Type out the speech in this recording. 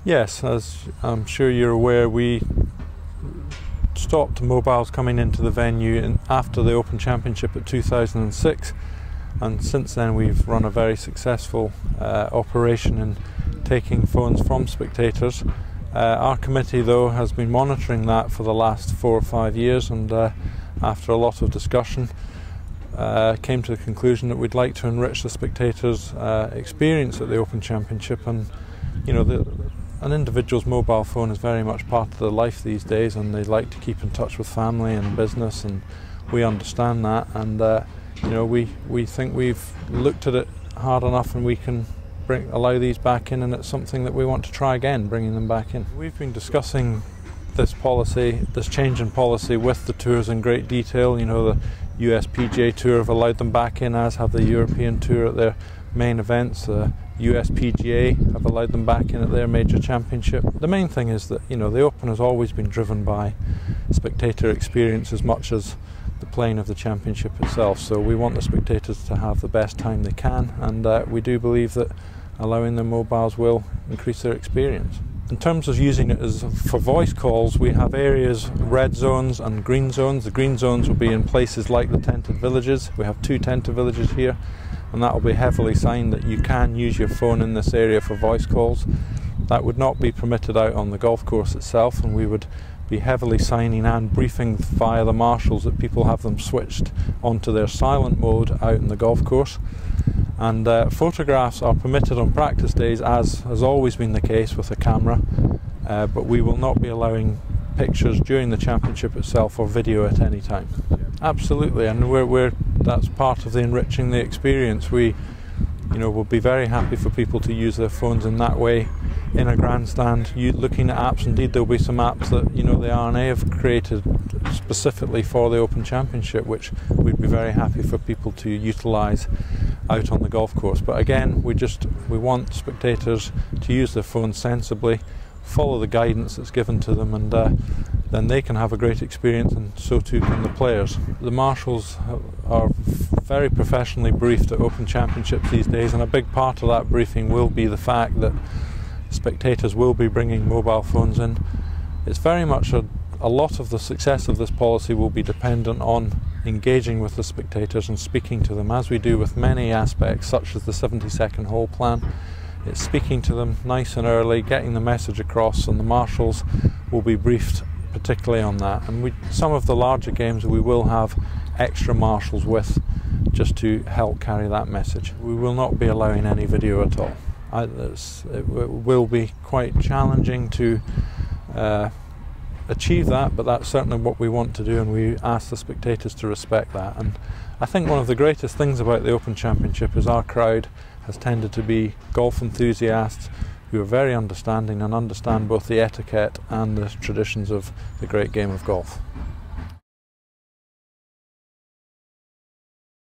Yes, as I'm sure you're aware, we stopped mobiles coming into the venue after the Open Championship at 2006, and since then we've run a very successful operation in taking phones from spectators. Our committee, though, has been monitoring that for the last 4 or 5 years, and after a lot of discussion came to the conclusion that we'd like to enrich the spectators' experience at the Open Championship. And you know, an individual's mobile phone is very much part of their life these days, and they like to keep in touch with family and business, and we understand that. And you know, we think we've looked at it hard enough, and we can allow these back in, and it's something that we want to try again, bringing them back in. We've been discussing this policy, this change in policy, with the tours in great detail. You know, the US PGA Tour have allowed them back in, as have the European Tour at their main events. The US PGA have allowed them back in at their major championship. The main thing is that, you know, the Open has always been driven by spectator experience as much as the playing of the championship itself. So we want the spectators to have the best time they can, and we do believe that allowing their mobiles will increase their experience. In terms of using it as for voice calls, we have areas, red zones and green zones. The green zones will be in places like the tented villages. We have 2 tented villages here, and that will be heavily signed that you can use your phone in this area for voice calls. That would not be permitted out on the golf course itself, and we would be heavily signing and briefing via the marshals that people have them switched onto their silent mode out in the golf course. And photographs are permitted on practice days, as has always been the case with a camera, but we will not be allowing pictures during the championship itself or video at any time. Absolutely, and that's part of the enriching the experience. We, you know, will be very happy for people to use their phones in that way in a grandstand, looking at apps. Indeed, there'll be some apps that, you know, the R&A have created specifically for the Open Championship, which we'd be very happy for people to utilise out on the golf course. But again, we want spectators to use their phones sensibly, follow the guidance that's given to them, and then they can have a great experience, and so too can the players. The marshals are very professionally briefed at Open Championships these days, and a big part of that briefing will be the fact that spectators will be bringing mobile phones in. It's very much a lot of the success of this policy will be dependent on engaging with the spectators and speaking to them, as we do with many aspects, such as the 70-second hole plan. It's speaking to them nice and early, getting the message across, and the marshals will be briefed particularly on that. And some of the larger games we will have extra marshals with, just to help carry that message. We will not be allowing any video at all. It will be quite challenging to achieve that, but that's certainly what we want to do, and we ask the spectators to respect that. And I think one of the greatest things about the Open Championship is our crowd has tended to be golf enthusiasts who are very understanding and understand both the etiquette and the traditions of the great game of golf.